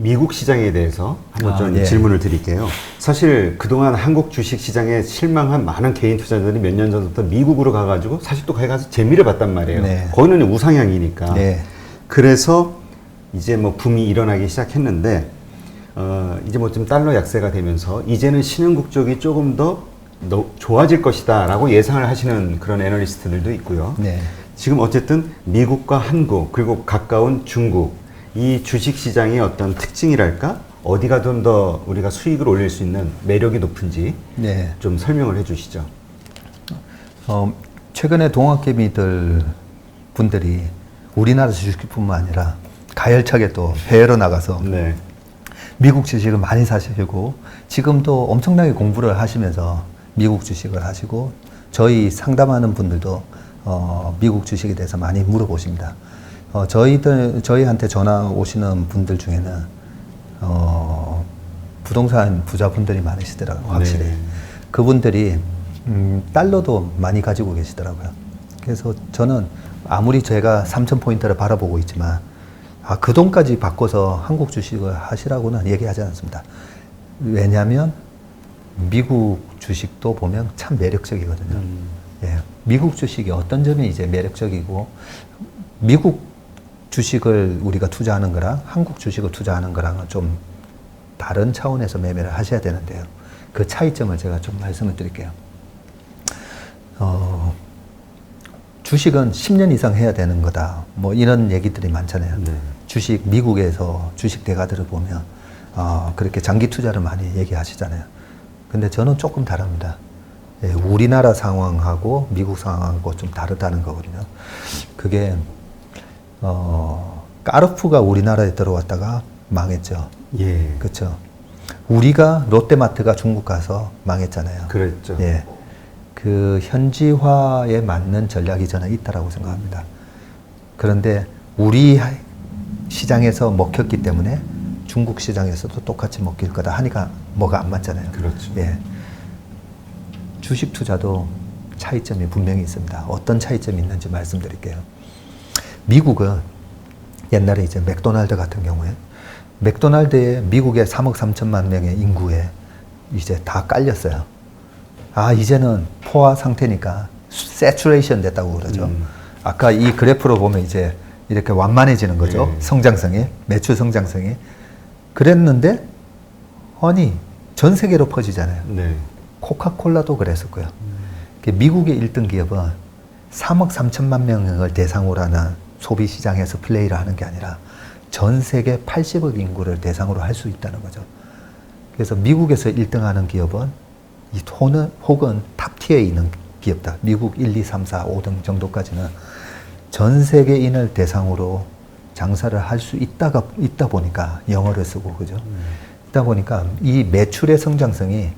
미국 시장에 대해서 한번 좀 예. 질문을 드릴게요. 사실 그동안 한국 주식 시장에 실망한 많은 개인 투자자들이 몇 년 전부터 미국으로 가가지고 사실 또 거기 가서 재미를 봤단 말이에요. 네. 거기는 우상향이니까. 네. 그래서 이제 뭐 붐이 일어나기 시작했는데 이제 뭐 좀 달러 약세가 되면서 이제는 신흥국 쪽이 조금 더 좋아질 것이다라고 예상을 하시는 그런 애널리스트들도 있고요. 네. 지금 어쨌든 미국과 한국 그리고 가까운 중국 이 주식 시장의 어떤 특징이랄까 어디가 좀 더 우리가 수익을 올릴 수 있는 매력이 높은지 네. 좀 설명을 해주시죠. 최근에 동학개미들 분들이 우리나라 주식뿐만 아니라 가열차게 또 해외로 나가서 네. 미국 주식을 많이 사시고 지금도 엄청나게 공부를 하시면서 미국 주식을 하시고 저희 상담하는 분들도 미국 주식에 대해서 많이 물어보십니다. 저희한테 전화 오시는 분들 중에는 부동산 부자분들이 많으시더라고요. 확실히. 네. 그분들이 달러도 많이 가지고 계시더라고요. 그래서 저는 아무리 제가 3,000포인트를 바라보고 있지만 그 돈까지 바꿔서 한국 주식을 하시라고는 얘기하지 않습니다. 왜냐하면 미국 주식도 보면 참 매력적이거든요. 예, 미국 주식이 어떤 점이 이제 매력적이고 미국 주식을 우리가 투자하는 거랑 한국 주식을 투자하는 거랑은 좀 다른 차원에서 매매를 하셔야 되는데요. 그 차이점을 제가 좀 말씀을 드릴게요. 주식은 10년 이상 해야 되는 거다. 뭐 이런 얘기들이 많잖아요. 네. 주식, 미국에서 주식 대가들을 보면 그렇게 장기 투자를 많이 얘기하시잖아요. 근데 저는 조금 다릅니다. 예, 우리나라 상황하고 미국 상황하고 좀 다르다는 거거든요. 그게 까르푸가 우리나라에 들어왔다가 망했죠. 예. 그렇죠. 우리가 롯데마트가 중국 가서 망했잖아요. 그랬죠. 예. 그 현지화에 맞는 전략이 저는 있다라고 생각합니다. 그런데 우리 시장에서 먹혔기 때문에 중국 시장에서도 똑같이 먹힐 거다 하니까 뭐가 안 맞잖아요. 그렇죠. 예. 주식 투자도 차이점이 분명히 있습니다. 어떤 차이점이 있는지 말씀드릴게요. 미국은 옛날에 이제 맥도날드 같은 경우에 맥도날드에 미국의 3억 3천만 명의 인구에 이제 다 깔렸어요. 이제는 포화 상태니까 세츄레이션 됐다고 그러죠. 아까 이 그래프로 보면 이제 이렇게 완만해지는 거죠. 네. 성장성이, 매출 성장성이. 그랬는데, 아니, 전 세계로 퍼지잖아요. 네. 코카콜라도 그랬었고요. 미국의 1등 기업은 3억 3천만 명을 대상으로 하는 소비 시장에서 플레이를 하는 게 아니라 전 세계 80억 인구를 대상으로 할 수 있다는 거죠. 그래서 미국에서 1등 하는 기업은 혹은 탑티어에 있는 기업다. 미국 1, 2, 3, 4, 5등 정도까지는 전 세계인을 대상으로 장사를 할 수 있다 보니까 영어를 쓰고, 그죠? 있다 보니까 이 매출의 성장성이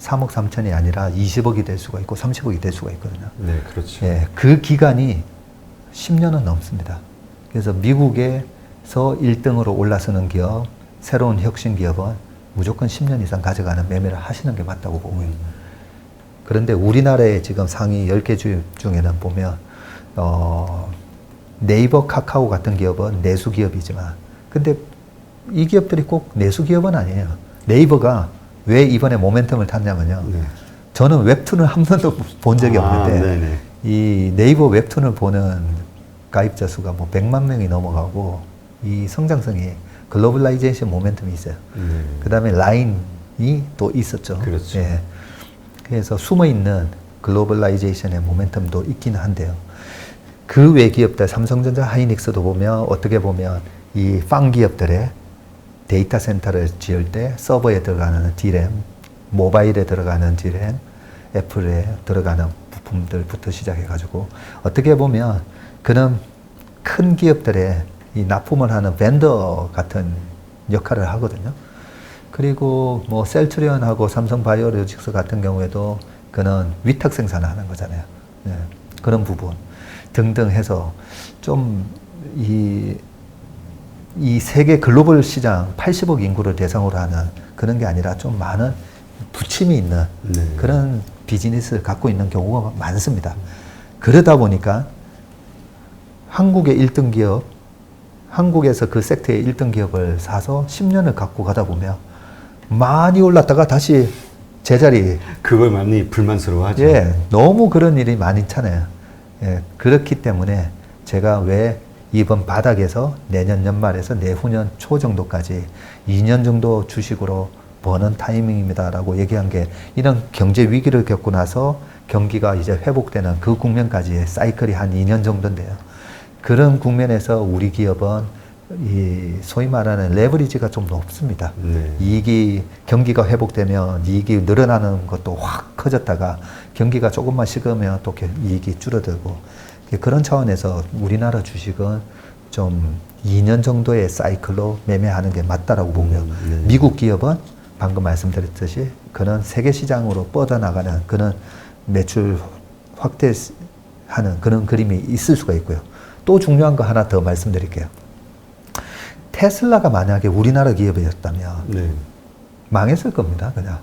3억 3천이 아니라 20억이 될 수가 있고 30억이 될 수가 있거든요. 네, 그렇죠. 예, 그 기간이 10년은 넘습니다. 그래서 미국에서 1등으로 올라서는 기업, 새로운 혁신 기업은 무조건 10년 이상 가져가는 매매를 하시는 게 맞다고 보고요. 그런데 우리나라의 지금 상위 10개 주식 중에는 보면 네이버, 카카오 같은 기업은 내수 기업이지만 근데 이 기업들이 꼭 내수 기업은 아니에요. 네이버가 왜 이번에 모멘텀을 탔냐면요. 네. 저는 웹툰을 한 번도 본 적이 없는데 네네. 이 네이버 웹툰을 보는 가입자 수가 뭐 100만 명이 넘어가고 이 성장성이 글로벌라이제이션 모멘텀이 있어요. 그 다음에 라인이 또 있었죠. 그렇죠. 예. 그래서 숨어있는 글로벌라이제이션의 모멘텀도 있긴 한데요. 그 외 기업들, 삼성전자, 하이닉스도 보면 어떻게 보면 이 팡 기업들의 데이터 센터를 지을 때 서버에 들어가는 D램, 모바일에 들어가는 D램, 애플에 들어가는 부품들부터 시작해가지고 어떻게 보면 그런 큰 기업들의 이 납품을 하는 벤더 같은 역할을 하거든요. 그리고 뭐 셀트리온하고 삼성바이오로직스 같은 경우에도 그는 위탁 생산을 하는 거잖아요. 네. 그런 부분 등등 해서 좀 이 세계 글로벌 시장 80억 인구를 대상으로 하는 그런 게 아니라 좀 많은 부침이 있는 그런 비즈니스를 갖고 있는 경우가 많습니다. 그러다 보니까 한국의 1등 기업 한국에서 그 섹터의 1등 기업을 사서 10년을 갖고 가다 보면 많이 올랐다가 다시 제자리. 그걸 많이 불만스러워하죠. 예, 너무 그런 일이 많이 있잖아요. 예, 그렇기 때문에 제가 왜 이번 바닥에서 내년 연말에서 내후년 초 정도까지 2년 정도 주식으로 버는 타이밍입니다라고 얘기한 게 이런 경제 위기를 겪고 나서 경기가 이제 회복되는 그 국면까지의 사이클이 한 2년 정도인데요. 그런 국면에서 우리 기업은 이 소위 말하는 레버리지가 좀 높습니다. 네. 이익이 경기가 회복되면 이익이 늘어나는 것도 확 커졌다가 경기가 조금만 식으면 또 이익이 줄어들고 그런 차원에서 우리나라 주식은 좀 2년 정도의 사이클로 매매하는 게 맞다라고 보고요. 네. 미국 기업은 방금 말씀드렸듯이 그런 세계 시장으로 뻗어나가는 그런 매출 확대하는 그런 그림이 있을 수가 있고요. 또 중요한 거 하나 더 말씀드릴게요. 테슬라가 만약에 우리나라 기업이었다면 네. 망했을 겁니다. 그냥.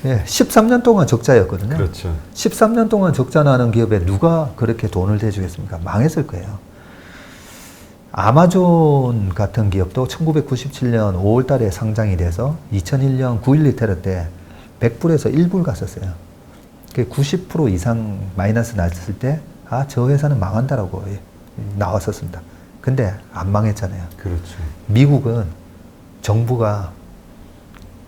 예, 13년 동안 적자였거든요. 그렇죠. 13년 동안 적자 나는 기업에 누가 그렇게 돈을 대주겠습니까? 망했을 거예요. 아마존 같은 기업도 1997년 5월 달에 상장이 돼서 2001년 9.11 테러 때 100불에서 1불 갔었어요. 90% 이상 마이너스 났을 때, 아, 저 회사는 망한다라고 나왔었습니다. 근데 안 망했잖아요. 그렇죠. 미국은 정부가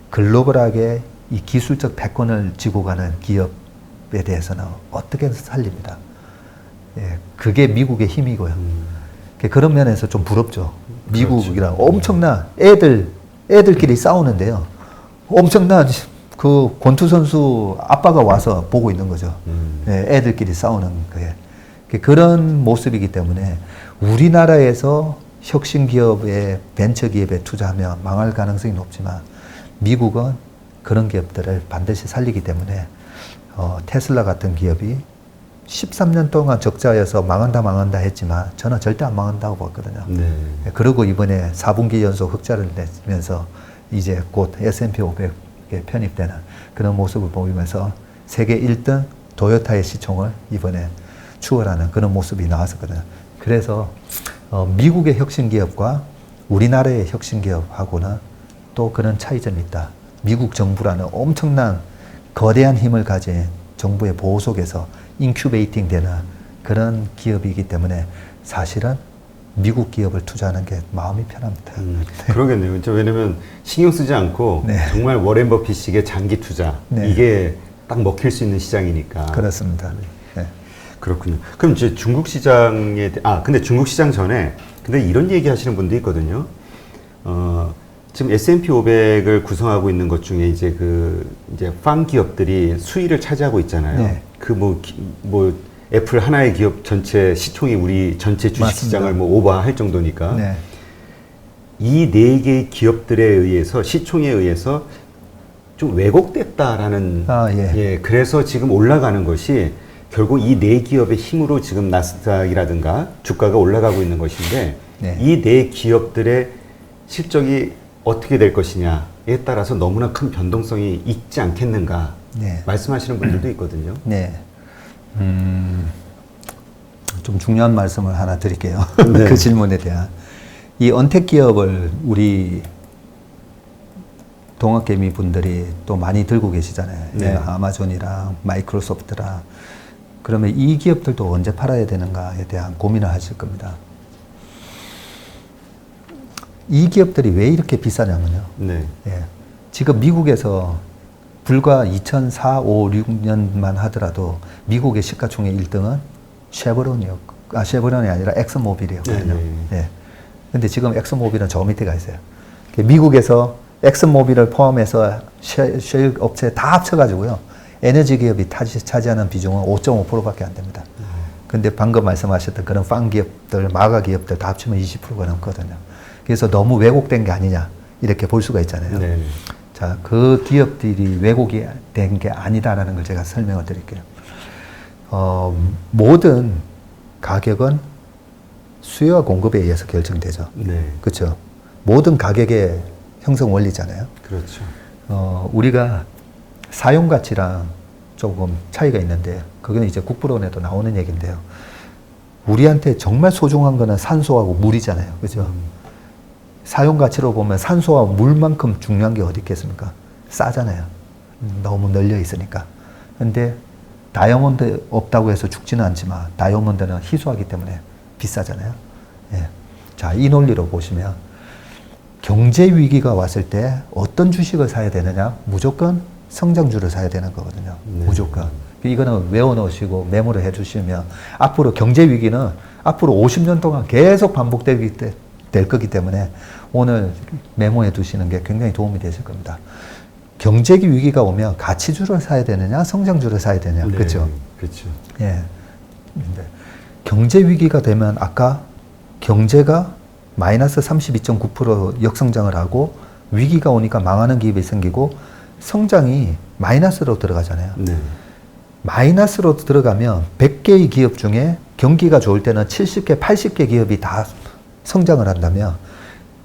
글로벌하게 이 기술적 패권을 쥐고 가는 기업에 대해서는 어떻게든 살립니다. 예, 그게 미국의 힘이고요. 그런 면에서 좀 부럽죠. 미국이랑 그렇죠. 엄청난 애들끼리 싸우는데요. 엄청난 그 권투 선수 아빠가 와서 보고 있는 거죠. 예, 애들끼리 싸우는 거에. 그런 모습이기 때문에 우리나라에서 혁신 기업에 벤처 기업에 투자하면 망할 가능성이 높지만 미국은 그런 기업들을 반드시 살리기 때문에 테슬라 같은 기업이 13년 동안 적자여서 망한다 했지만 저는 절대 안 망한다고 봤거든요. 네. 그리고 이번에 4분기 연속 흑자를 내면서 이제 곧 S&P 500에 편입되는 그런 모습을 보이면서 세계 1등 도요타의 시총을 이번에 추월하는 그런 모습이 나왔었거든요. 그래서 미국의 혁신 기업과 우리나라의 혁신 기업하고는 또 그런 차이점이 있다. 미국 정부라는 엄청난 거대한 힘을 가진 정부의 보호 속에서 인큐베이팅 되는 그런 기업이기 때문에 사실은 미국 기업을 투자하는 게 마음이 편합니다. 그러겠네요. 진짜 왜냐면 신경 쓰지 않고 네. 정말 워렌 버핏식의 장기 투자 네. 이게 딱 먹힐 수 있는 시장이니까. 그렇습니다. 네. 그렇군요. 그럼 이제 중국 시장에 근데 중국 시장 전에 근데 이런 얘기 하시는 분도 있거든요. 지금 S&P 500을 구성하고 있는 것 중에 이제 이제 팜 기업들이 수위를 차지하고 있잖아요. 네. 애플 하나의 기업 전체 시총이 우리 전체 주식 맞습니다. 시장을 오버할 정도니까. 네. 이 네 개의 기업들에 의해서 시총에 의해서 좀 왜곡됐다라는 예. 그래서 지금 올라가는 것이 결국 이 네 기업의 힘으로 지금 나스닥이라든가 주가가 올라가고 있는 것인데 네. 이 네 기업들의 실적이 어떻게 될 것이냐에 따라서 너무나 큰 변동성이 있지 않겠는가 네. 말씀하시는 분들도 있거든요. 네. 좀 중요한 말씀을 하나 드릴게요. 네. 그 질문에 대한. 이 언택 기업을 우리 동학개미 분들이 또 많이 들고 계시잖아요. 네. 아마존이랑 마이크로소프트랑. 그러면 이 기업들도 언제 팔아야 되는가에 대한 고민을 하실 겁니다. 이 기업들이 왜 이렇게 비싸냐면요. 네. 예. 지금 미국에서 불과 2004, 5, 6년만 하더라도 미국의 시가총액 1등은 쉐브론이 아니라 엑슨모빌이었거든요. 네, 네. 예. 근데 지금 엑슨모빌은 저 밑에 가 있어요. 미국에서 엑슨모빌을 포함해서 쉘 업체 다 합쳐가지고요. 에너지 기업이 차지하는 비중은 5.5%밖에 안 됩니다. 근데 방금 말씀하셨던 그런 팡 기업들, 마가 기업들 다 합치면 20%가 넘거든요. 그래서 너무 왜곡된 게 아니냐 이렇게 볼 수가 있잖아요. 네. 자, 그 기업들이 왜곡이 된 게 아니다라는 걸 제가 설명을 드릴게요. 모든 가격은 수요와 공급에 의해서 결정되죠. 네. 그렇죠. 모든 가격의 형성 원리잖아요. 그렇죠. 우리가 사용 가치랑 조금 차이가 있는데 그거는 이제 국부론에도 나오는 얘기인데요. 우리한테 정말 소중한 거는 산소하고 물이잖아요. 그죠? 사용 가치로 보면 산소와 물만큼 중요한 게 어디 있겠습니까? 싸잖아요. 너무 널려 있으니까. 근데 다이아몬드 없다고 해서 죽지는 않지만 다이아몬드는 희소하기 때문에 비싸잖아요. 예. 자, 이 논리로 보시면 경제 위기가 왔을 때 어떤 주식을 사야 되느냐? 무조건 성장주를 사야 되는 거거든요. 네. 무조건. 이거는 외워놓으시고 메모를 해주시면 앞으로 경제 위기는 앞으로 50년 동안 계속 될 거기 때문에 오늘 메모해 두시는 게 굉장히 도움이 되실 겁니다. 경제 위기가 오면 가치주를 사야 되느냐, 성장주를 사야 되느냐, 네, 그렇죠? 그렇죠. 예. 근데 경제 위기가 되면 아까 경제가 마이너스 32.9% 역성장을 하고 위기가 오니까 망하는 기업이 생기고 성장이 마이너스로 들어가잖아요. 네. 마이너스로 들어가면 100개의 기업 중에 경기가 좋을 때는 70개, 80개 기업이 다 성장을 한다면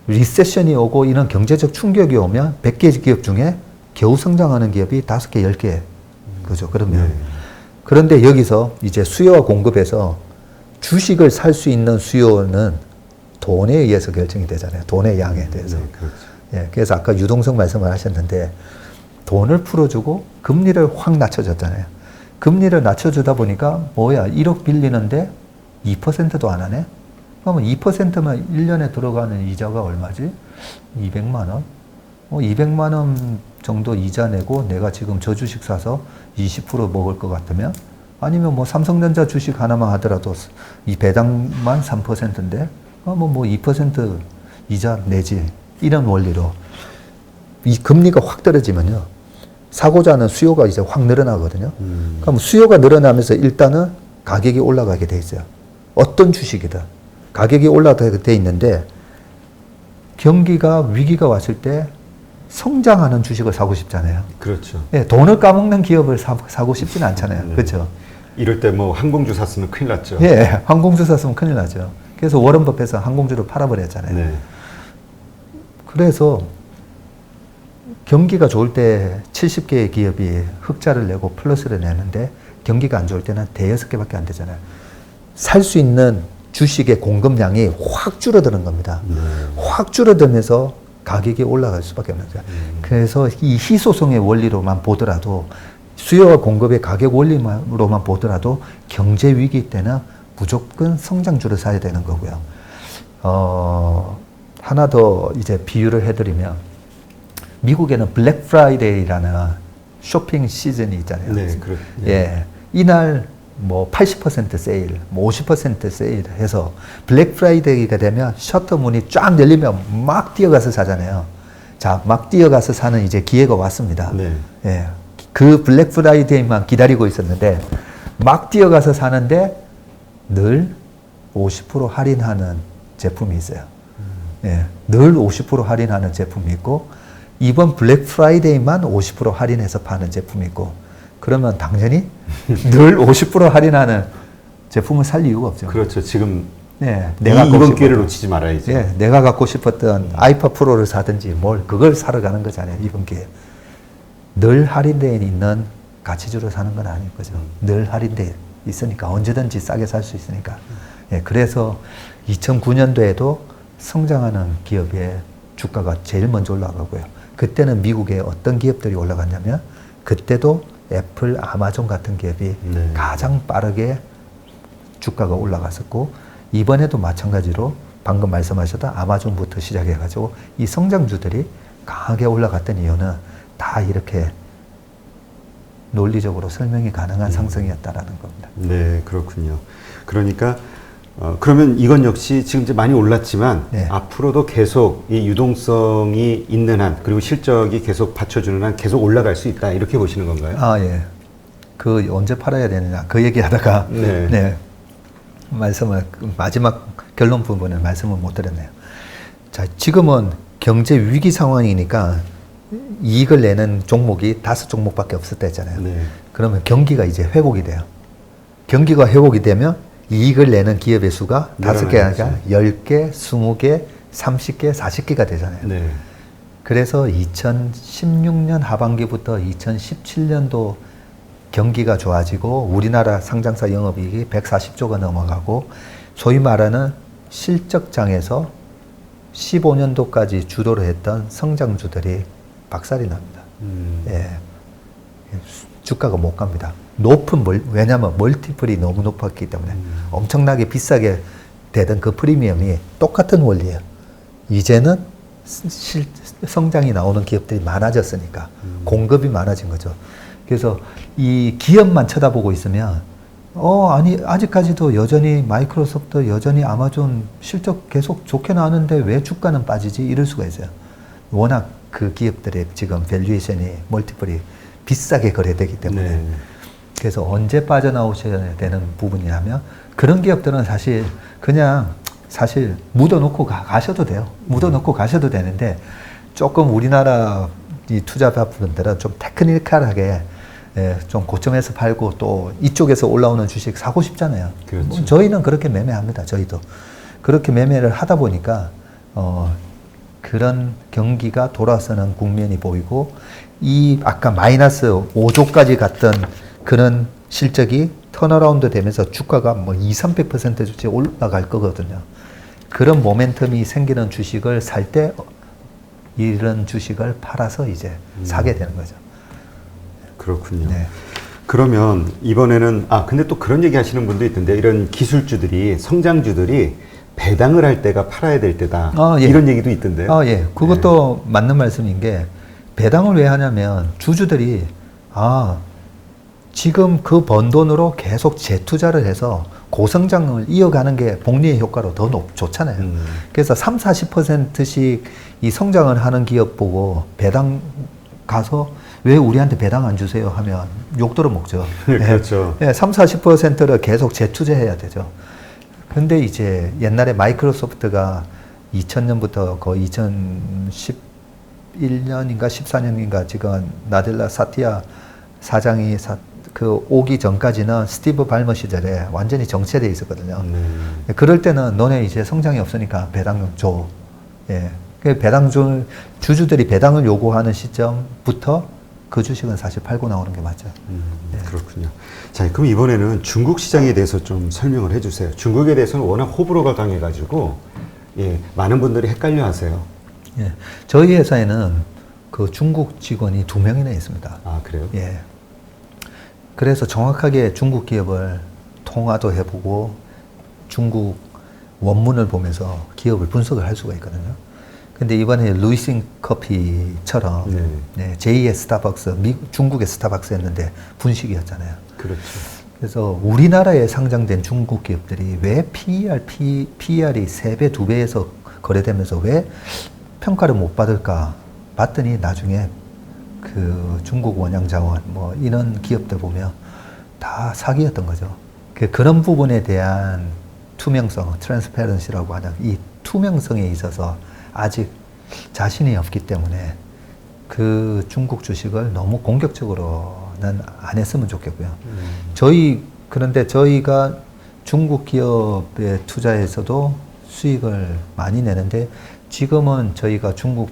리세션이 오고 이런 경제적 충격이 오면 100개 기업 중에 겨우 성장하는 기업이 5개, 10개. 그죠? 그러면. 네. 그런데 여기서 이제 수요와 공급에서 주식을 살 수 있는 수요는 돈에 의해서 결정이 되잖아요. 돈의 양에 대해서. 네, 그렇죠. 예, 그래서 아까 유동성 말씀을 하셨는데 돈을 풀어주고 금리를 확 낮춰줬잖아요. 금리를 낮춰주다 보니까 뭐야 1억 빌리는데 2%도 안 하네? 그러면 2%면 1년에 들어가는 이자가 얼마지? 200만 원? 200만 원 정도 이자 내고 내가 지금 저 주식 사서 20% 먹을 것 같으면 아니면 뭐 삼성전자 주식 하나만 하더라도 이 배당만 3%인데 뭐 2% 이자 내지 이런 원리로 이 금리가 확 떨어지면요 사고자 하는 수요가 이제 확 늘어나거든요. 그럼 수요가 늘어나면서 일단은 가격이 올라가게 돼 있어요. 어떤 주식이든 가격이 올라가게 돼 있는데 경기가 위기가 왔을 때 성장하는 주식을 사고 싶잖아요. 그렇죠. 예, 돈을 까먹는 기업을 사고 싶지는 않잖아요. 네. 그렇죠? 이럴 때 뭐 항공주 샀으면 큰일 났죠. 예, 항공주 샀으면 큰일 나죠. 그래서 워런 버핏은 항공주를 팔아버렸잖아요. 네. 그래서 경기가 좋을 때 70개의 기업이 흑자를 내고 플러스를 내는데 경기가 안 좋을 때는 대여섯 개밖에 안 되잖아요. 살 수 있는 주식의 공급량이 확 줄어드는 겁니다. 확 줄어들면서 가격이 올라갈 수밖에 없는 거죠. 그래서 이 희소성의 원리로만 보더라도 수요와 공급의 가격 원리로만 보더라도 경제 위기 때는 무조건 성장주를 사야 되는 거고요. 하나 더 이제 비유를 해드리면 미국에는 블랙 프라이데이라는 쇼핑 시즌이 있잖아요. 네, 네. 예, 이날 뭐 80% 세일, 뭐 50% 세일 해서 블랙 프라이데이가 되면 셔터 문이 쫙 열리면 막 뛰어가서 사잖아요. 자, 막 뛰어가서 사는 이제 기회가 왔습니다. 네. 예, 그 블랙 프라이데이만 기다리고 있었는데 막 뛰어가서 사는데 늘 50% 할인하는 제품이 있어요. 예, 늘 50% 할인하는 제품이 있고 이번 블랙 프라이데이만 50% 할인해서 파는 제품이 있고 그러면 당연히 늘 50% 할인하는 제품을 살 이유가 없죠. 그렇죠. 지금 예, 이번 기회를 놓치지 말아야죠. 예, 내가 갖고 싶었던 아이파 프로를 사든지 뭘 그걸 사러 가는 거잖아요. 이번 기회. 늘 할인되어 있는 가치주를 사는 건 아닌 거죠. 늘 할인되어 있으니까 언제든지 싸게 살 수 있으니까. 예, 그래서 2009년도에도 성장하는 기업의 주가가 제일 먼저 올라가고요. 그때는 미국의 어떤 기업들이 올라갔냐면 그때도 애플, 아마존 같은 기업이 네. 가장 빠르게 주가가 올라갔었고 이번에도 마찬가지로 방금 말씀하셨던 아마존부터 시작해가지고 이 성장주들이 강하게 올라갔던 이유는 다 이렇게 논리적으로 설명이 가능한 상승이었다라는 겁니다. 네, 그렇군요. 그러니까 그러면 이건 역시 지금 이제 많이 올랐지만 네. 앞으로도 계속 이 유동성이 있는 한 그리고 실적이 계속 받쳐주는 한 계속 올라갈 수 있다 이렇게 보시는 건가요? 아, 예. 그 언제 팔아야 되느냐 그 얘기하다가 네. 네. 말씀을 마지막 결론 부분을 말씀을 못 드렸네요. 자, 지금은 경제 위기 상황이니까 이익을 내는 종목이 5종목밖에 없었다 했잖아요. 네. 그러면 경기가 이제 회복이 돼요. 경기가 회복이 되면 이익을 내는 기업의 수가 5개 아니라 10개, 20개, 30개, 40개가 되잖아요. 네. 그래서 2016년 하반기부터 2017년도 경기가 좋아지고 우리나라 상장사 영업이익이 140조가 넘어가고 소위 말하는 실적장에서 15년도까지 주도를 했던 성장주들이 박살이 납니다. 예. 주가가 못 갑니다. 왜냐하면 멀티플이 너무 높았기 때문에 엄청나게 비싸게 되던 그 프리미엄이 똑같은 원리예요. 이제는 성장이 나오는 기업들이 많아졌으니까 공급이 많아진 거죠. 그래서 이 기업만 쳐다보고 있으면 아니 아직까지도 여전히 마이크로소프트, 여전히 아마존 실적 계속 좋게 나오는데 왜 주가는 빠지지? 이럴 수가 있어요. 워낙 그 기업들의 지금 밸류에이션이 멀티플이 비싸게 거래되기 때문에 네. 그래서 언제 빠져나오셔야 되는 부분이냐면 그런 기업들은 그냥 묻어놓고 가셔도 돼요. 묻어놓고 가셔도 되는데 조금 우리나라 이 투자자분들은 좀 테크니컬하게 좀 고점에서 팔고 또 이쪽에서 올라오는 주식 사고 싶잖아요. 그렇죠. 저희는 그렇게 매매합니다. 저희도 그렇게 매매를 하다 보니까 그런 경기가 돌아서는 국면이 보이고 이 아까 마이너스 5조까지 갔던 그런 실적이 턴어라운드 되면서 주가가 뭐 200~300%씩 올라갈 거거든요. 그런 모멘텀이 생기는 주식을 살 때 이런 주식을 팔아서 이제 사게 되는 거죠. 그렇군요. 네. 그러면 이번에는 근데 또 그런 얘기 하시는 분도 있던데 이런 기술주들이 성장주들이 배당을 할 때가 팔아야 될 때다. 예. 이런 얘기도 있던데요. 예. 그것도 맞는 말씀인 게 배당을 왜 하냐면 주주들이 지금 그 번 돈으로 계속 재투자를 해서 고성장을 이어가는 게 복리의 효과로 더 좋잖아요. 그래서 30~40%씩 이 성장을 하는 기업 보고 배당 가서 왜 우리한테 배당 안 주세요 하면 욕 들어먹죠. 그렇죠. 30~40%를 계속 재투자해야 되죠. 근데 이제 옛날에 마이크로소프트가 2000년부터 거의 2011년인가 14년인가 지금 나델라 사티아 사장이 오기 전까지는 스티브 발머 시절에 완전히 정체되어 있었거든요. 그럴 때는 너네 이제 성장이 없으니까 배당 줘. 주주들이 배당을 요구하는 시점부터 그 주식은 사실 팔고 나오는 게 맞죠. 그렇군요. 자, 그럼 이번에는 중국 시장에 대해서 좀 설명을 해주세요. 중국에 대해서는 워낙 호불호가 강해가지고 많은 분들이 헷갈려 하세요. 저희 회사에는 그 중국 직원이 2명이나 있습니다. 그래요? 그래서 정확하게 중국 기업을 통화도 해보고 중국 원문을 보면서 기업을 분석을 할 수가 있거든요. 근데 이번에 루이싱 커피처럼 제2의 스타벅스, 중국의 스타벅스였는데 분식이었잖아요. 그렇죠. 그래서 우리나라에 상장된 중국 기업들이 왜 PER이 3배, 2배에서 거래되면서 왜 평가를 못 받을까 봤더니 나중에 그 중국 원양자원 이런 기업들 보면 다 사기였던 거죠. 그런 부분에 대한 투명성, 트랜스페런시라고 하는 이 투명성에 있어서 아직 자신이 없기 때문에 그 중국 주식을 너무 공격적으로는 안 했으면 좋겠고요. 그런데 저희가 중국 기업에 투자해서도 수익을 많이 내는데 지금은 저희가 중국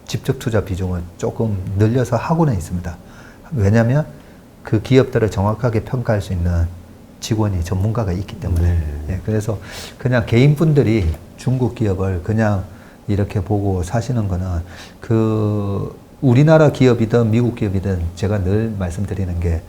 직접 투자 비중을 조금 늘려서 하고는 있습니다. 왜냐하면 그 기업들을 정확하게 평가할 수 있는 직원이 전문가가 있기 때문에. 그래서 그냥 개인분들이 중국 기업을 그냥 이렇게 보고 사시는 거는 우리나라 기업이든 미국 기업이든 제가 늘 말씀드리는 게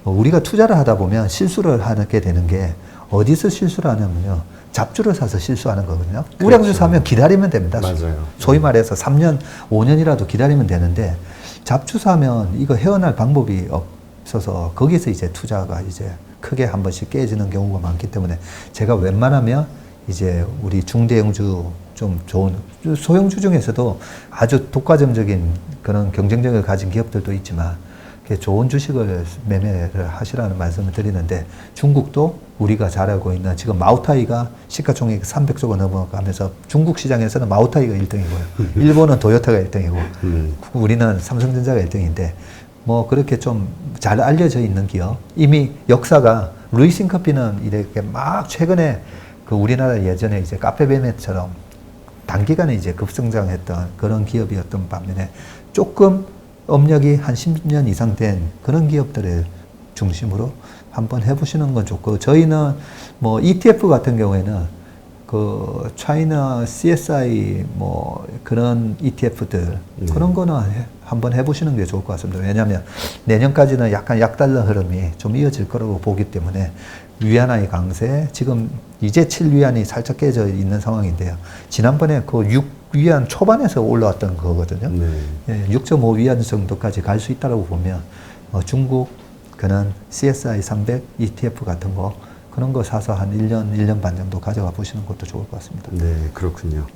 우리가 투자를 하다 보면 실수를 하게 되는 게 어디서 실수를 하냐면요. 잡주를 사서 실수하는 거거든요. 그렇죠. 우량주 사면 기다리면 됩니다. 맞아요. 소위 말해서 3년, 5년이라도 기다리면 되는데 잡주 사면 이거 헤어날 방법이 없어서 거기서 이제 투자가 이제 크게 한 번씩 깨지는 경우가 많기 때문에 제가 웬만하면 이제 우리 중대형주 좀 좋은 소형주 중에서도 아주 독과점적인 그런 경쟁력을 가진 기업들도 있지만 좋은 주식을 매매를 하시라는 말씀을 드리는데 중국도 우리가 잘 알고 있는 지금 마우타이가 시가총액 300조가 넘어가면서 중국 시장에서는 마우타이가 1등이고요. 일본은 도요타가 1등이고 우리는 삼성전자가 1등인데 그렇게 좀 잘 알려져 있는 기업 이미 역사가 루이싱 커피는 이렇게 막 최근에 그 우리나라 예전에 이제 카페베네처럼 단기간에 이제 급성장했던 그런 기업이었던 반면에 조금 업력이 한 10년 이상 된 그런 기업들을 중심으로 한번 해보시는 건 좋고, 저희는 뭐 ETF 같은 경우에는 그 차이나 CSI 뭐 그런 ETF들 그런 거는 한번 해보시는 게 좋을 것 같습니다. 왜냐하면 내년까지는 약간 약달러 흐름이 좀 이어질 거라고 보기 때문에 위안화의 강세, 지금 이제 7위안이 살짝 깨져 있는 상황인데요. 지난번에 그 6위안 초반에서 올라왔던 거거든요. 예, 6.5위안 정도까지 갈 수 있다고 보면 중국 그런 CSI 300 ETF 같은 거 그런 거 사서 한 1년, 1년 반 정도 가져가 보시는 것도 좋을 것 같습니다. 네, 그렇군요.